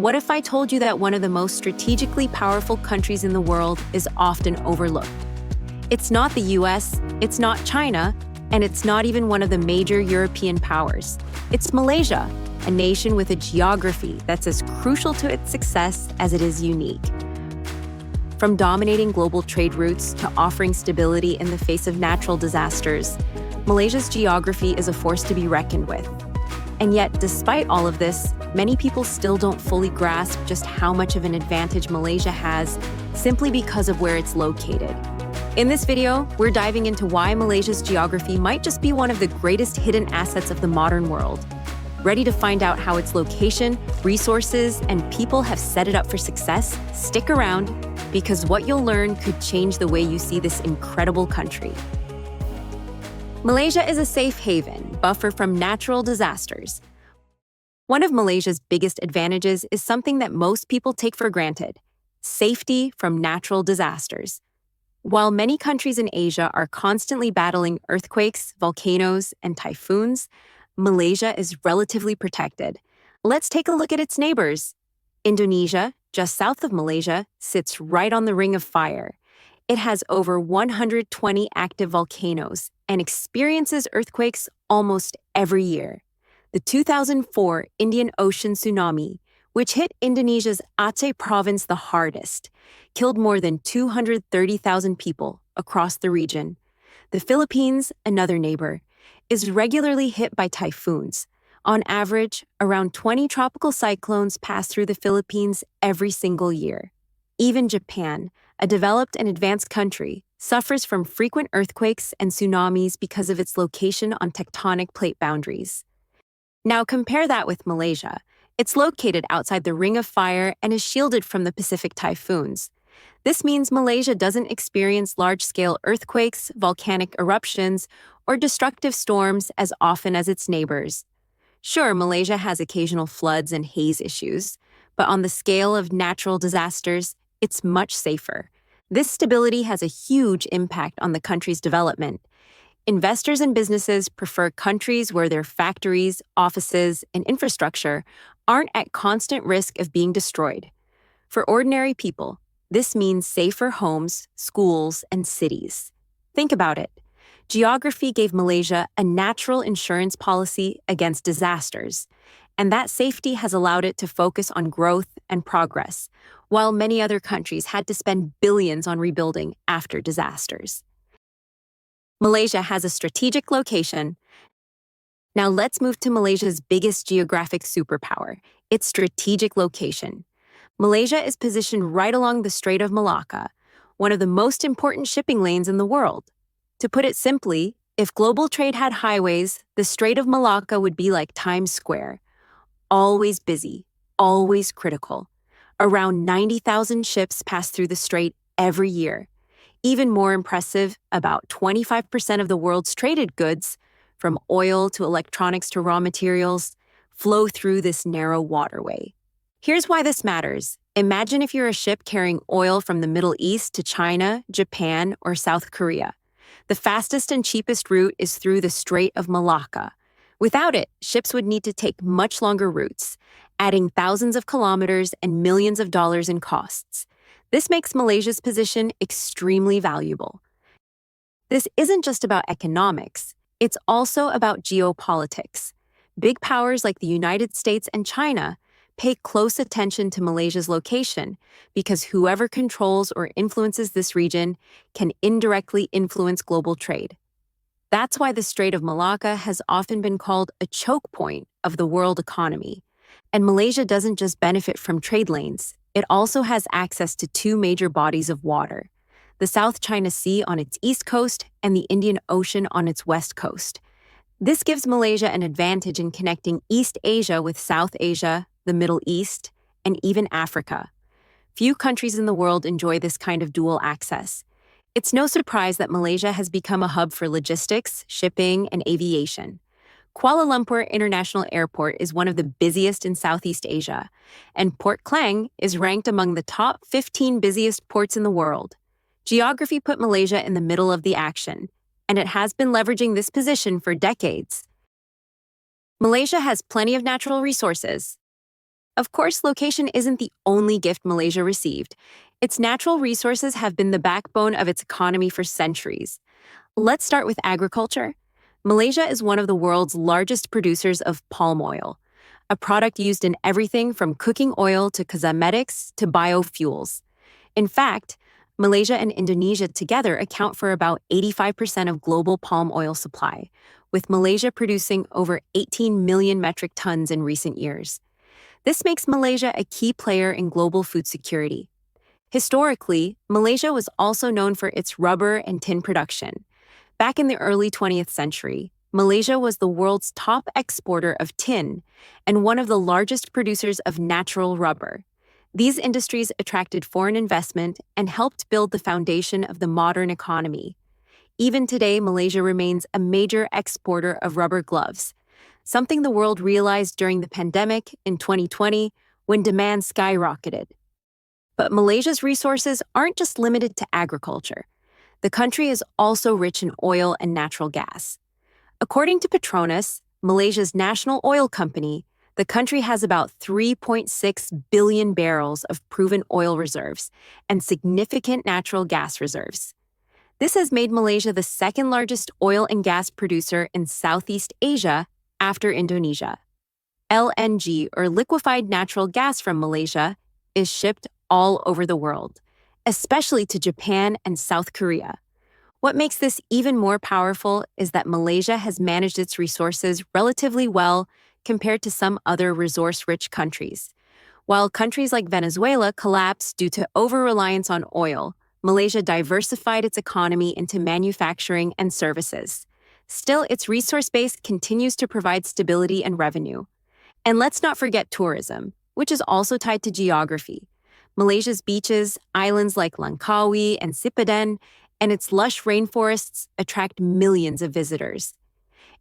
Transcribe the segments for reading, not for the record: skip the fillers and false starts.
What if I told you that one of the most strategically powerful countries in the world is often overlooked? It's not the US, it's not China, and it's not even one of the major European powers. It's Malaysia, a nation with a geography that's as crucial to its success as it is unique. From dominating global trade routes to offering stability in the face of natural disasters, Malaysia's geography is a force to be reckoned with. And yet, despite all of this, many people still don't fully grasp just how much of an advantage Malaysia has simply because of where it's located. In this video, we're diving into why Malaysia's geography might just be one of the greatest hidden assets of the modern world. Ready to find out how its location, resources, and people have set it up for success? Stick around, because what you'll learn could change the way you see this incredible country. Malaysia is a safe haven, buffer from natural disasters. One of Malaysia's biggest advantages is something that most people take for granted: safety from natural disasters. While many countries in Asia are constantly battling earthquakes, volcanoes, and typhoons, Malaysia is relatively protected. Let's take a look at its neighbors. Indonesia, just south of Malaysia, sits right on the Ring of Fire. It has over 120 active volcanoes and experiences earthquakes almost every year. The 2004 Indian Ocean tsunami, which hit Indonesia's Aceh province the hardest, killed more than 230,000 people across the region. The Philippines, another neighbor, is regularly hit by typhoons. On average, around 20 tropical cyclones pass through the Philippines every single year. Even Japan, a developed and advanced country, suffers from frequent earthquakes and tsunamis because of its location on tectonic plate boundaries. Now compare that with Malaysia. It's located outside the Ring of Fire and is shielded from the Pacific typhoons. This means Malaysia doesn't experience large-scale earthquakes, volcanic eruptions, or destructive storms as often as its neighbors. Sure, Malaysia has occasional floods and haze issues, but on the scale of natural disasters, it's much safer. This stability has a huge impact on the country's development. Investors and businesses prefer countries where their factories, offices, and infrastructure aren't at constant risk of being destroyed. For ordinary people, this means safer homes, schools, and cities. Think about it. Geography gave Malaysia a natural insurance policy against disasters, and that safety has allowed it to focus on growth and progress, while many other countries had to spend billions on rebuilding after disasters. Malaysia has a strategic location. Now let's move to Malaysia's biggest geographic superpower, its strategic location. Malaysia is positioned right along the Strait of Malacca, one of the most important shipping lanes in the world. To put it simply, if global trade had highways, the Strait of Malacca would be like Times Square. Always busy, always critical. Around 90,000 ships pass through the strait every year. Even more impressive, about 25% of the world's traded goods, from oil to electronics to raw materials, flow through this narrow waterway. Here's why this matters. Imagine if you're a ship carrying oil from the Middle East to China, Japan, or South Korea. The fastest and cheapest route is through the Strait of Malacca. Without it, ships would need to take much longer routes, adding thousands of kilometers and millions of dollars in costs. This makes Malaysia's position extremely valuable. This isn't just about economics, it's also about geopolitics. Big powers like the United States and China pay close attention to Malaysia's location because whoever controls or influences this region can indirectly influence global trade. That's why the Strait of Malacca has often been called a choke point of the world economy. And Malaysia doesn't just benefit from trade lanes, it also has access to two major bodies of water: the South China Sea on its east coast and the Indian Ocean on its west coast. This gives Malaysia an advantage in connecting East Asia with South Asia, the Middle East, and even Africa. Few countries in the world enjoy this kind of dual access. It's no surprise that Malaysia has become a hub for logistics, shipping, and aviation. Kuala Lumpur International Airport is one of the busiest in Southeast Asia, and Port Klang is ranked among the top 15 busiest ports in the world. Geography put Malaysia in the middle of the action, and it has been leveraging this position for decades. Malaysia has plenty of natural resources. Of course, location isn't the only gift Malaysia received. Its natural resources have been the backbone of its economy for centuries. Let's start with agriculture. Malaysia is one of the world's largest producers of palm oil, a product used in everything from cooking oil to cosmetics to biofuels. In fact, Malaysia and Indonesia together account for about 85% of global palm oil supply, with Malaysia producing over 18 million metric tons in recent years. This makes Malaysia a key player in global food security. Historically, Malaysia was also known for its rubber and tin production. Back in the early 20th century, Malaysia was the world's top exporter of tin and one of the largest producers of natural rubber. These industries attracted foreign investment and helped build the foundation of the modern economy. Even today, Malaysia remains a major exporter of rubber gloves, something the world realized during the pandemic in 2020 when demand skyrocketed. But Malaysia's resources aren't just limited to agriculture. The country is also rich in oil and natural gas. According to Petronas, Malaysia's national oil company, the country has about 3.6 billion barrels of proven oil reserves and significant natural gas reserves. This has made Malaysia the second largest oil and gas producer in Southeast Asia after Indonesia. LNG, or liquefied natural gas from Malaysia, is shipped all over the world, especially to Japan and South Korea. What makes this even more powerful is that Malaysia has managed its resources relatively well compared to some other resource-rich countries. While countries like Venezuela collapsed due to over-reliance on oil, Malaysia diversified its economy into manufacturing and services. Still, its resource base continues to provide stability and revenue. And let's not forget tourism, which is also tied to geography. Malaysia's beaches, islands like Langkawi and Sipadan, and its lush rainforests attract millions of visitors.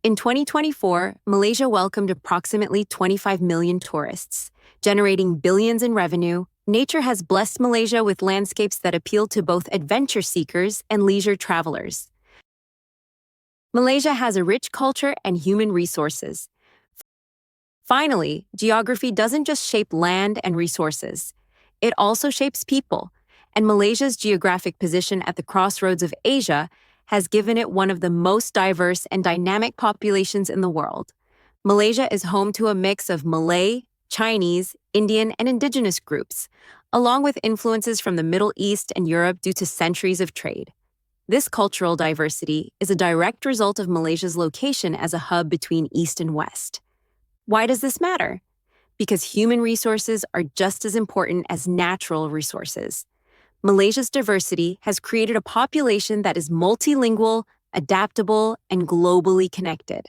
In 2024, Malaysia welcomed approximately 25 million tourists, generating billions in revenue. Nature has blessed Malaysia with landscapes that appeal to both adventure seekers and leisure travelers. Malaysia has a rich culture and human resources. Finally, geography doesn't just shape land and resources. It also shapes people, and Malaysia's geographic position at the crossroads of Asia has given it one of the most diverse and dynamic populations in the world. Malaysia is home to a mix of Malay, Chinese, Indian, and indigenous groups, along with influences from the Middle East and Europe due to centuries of trade. This cultural diversity is a direct result of Malaysia's location as a hub between East and West. Why does this matter? Because human resources are just as important as natural resources. Malaysia's diversity has created a population that is multilingual, adaptable, and globally connected.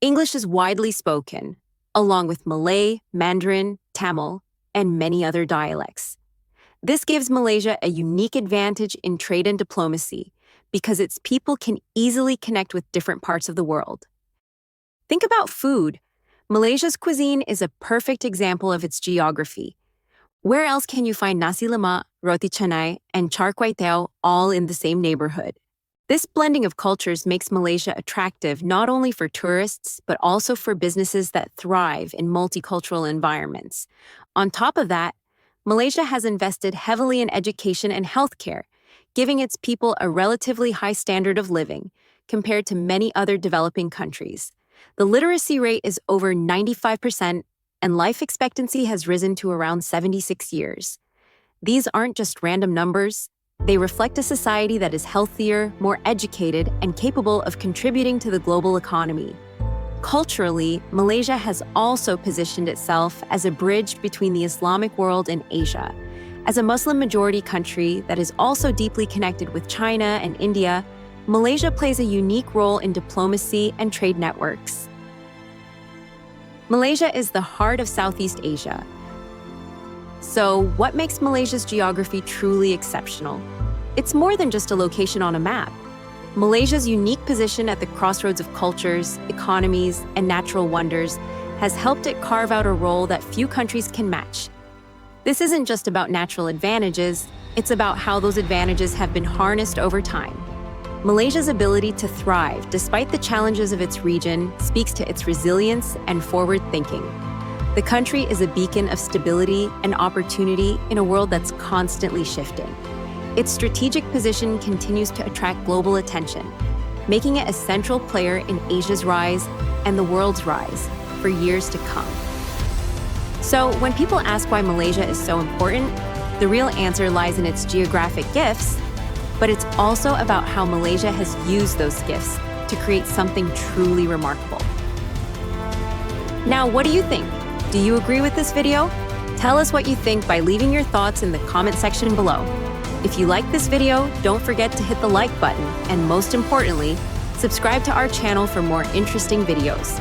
English is widely spoken, along with Malay, Mandarin, Tamil, and many other dialects. This gives Malaysia a unique advantage in trade and diplomacy because its people can easily connect with different parts of the world. Think about food. Malaysia's cuisine is a perfect example of its geography. Where else can you find nasi lemak, roti canai, and char kway teow all in the same neighborhood? This blending of cultures makes Malaysia attractive not only for tourists, but also for businesses that thrive in multicultural environments. On top of that, Malaysia has invested heavily in education and healthcare, giving its people a relatively high standard of living compared to many other developing countries. The literacy rate is over 95%, and life expectancy has risen to around 76 years. These aren't just random numbers. They reflect a society that is healthier, more educated, and capable of contributing to the global economy. Culturally, Malaysia has also positioned itself as a bridge between the Islamic world and Asia. As a Muslim-majority country that is also deeply connected with China and India, Malaysia plays a unique role in diplomacy and trade networks. Malaysia is the heart of Southeast Asia. So, what makes Malaysia's geography truly exceptional? It's more than just a location on a map. Malaysia's unique position at the crossroads of cultures, economies, and natural wonders has helped it carve out a role that few countries can match. This isn't just about natural advantages, it's about how those advantages have been harnessed over time. Malaysia's ability to thrive despite the challenges of its region speaks to its resilience and forward thinking. The country is a beacon of stability and opportunity in a world that's constantly shifting. Its strategic position continues to attract global attention, making it a central player in Asia's rise and the world's rise for years to come. So, when people ask why Malaysia is so important, the real answer lies in its geographic gifts, but it's also about how Malaysia has used those gifts to create something truly remarkable. Now, what do you think? Do you agree with this video? Tell us what you think by leaving your thoughts in the comment section below. If you like this video, don't forget to hit the like button, and most importantly, subscribe to our channel for more interesting videos.